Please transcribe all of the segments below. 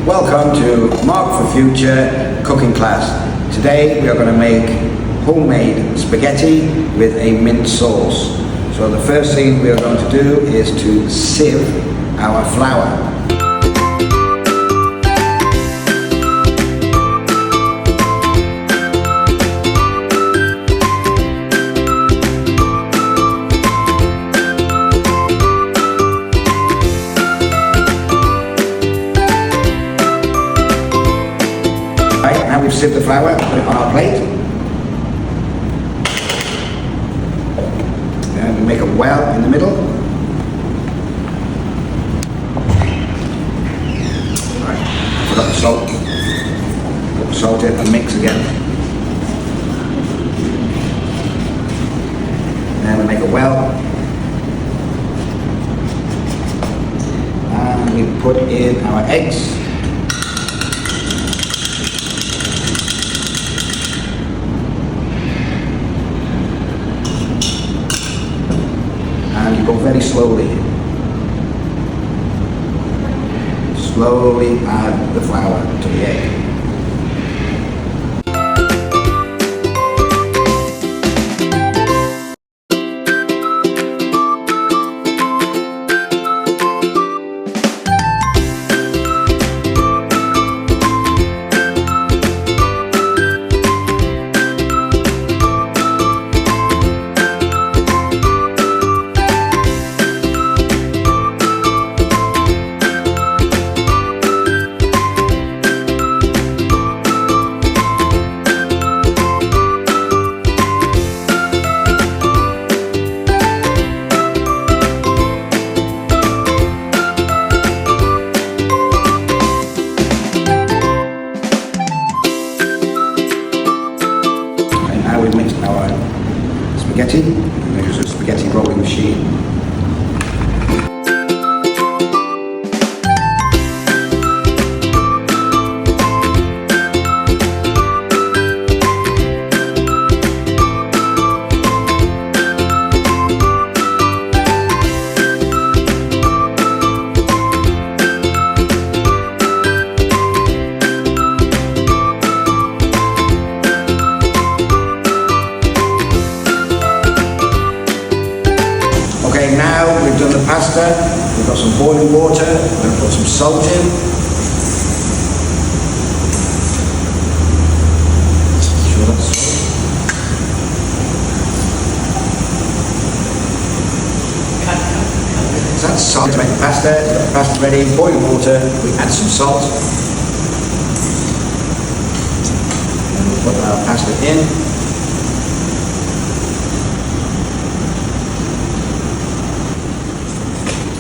welcome to Mark for Future cooking class. Today we are going to make homemade spaghetti with a mint sauce. So the first thing we are going to do is to sieve our flour. Now we've sieved the flour, put it on our plate. And we make a well in the middle. Right, put up the salt. Put the salt in and mix again. And we make a well. And we put in our eggs. And you go very slowly. Slowly add the flour to the egg. Now we've mixed our spaghetti. We use a spaghetti rolling machine. Okay, now we've done the pasta, we've got some boiling water, we're going to put some salt in. Sure that's salt. So that's salt to make the pasta. We've got the pasta ready, boiling water, we add some salt. And we'll put our pasta in.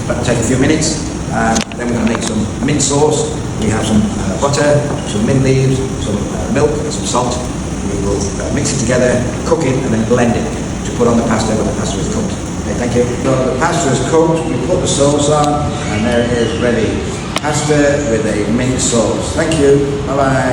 That'll take a few minutes, then we're going to make some mint sauce. We have some butter, some mint leaves, some milk and some salt. We will mix it together, cook it and then blend it to put on the pasta when the pasta is cooked. Okay, thank you. So the pasta is cooked, we put the sauce on and there it is ready. Pasta with a mint sauce. Thank you, bye bye.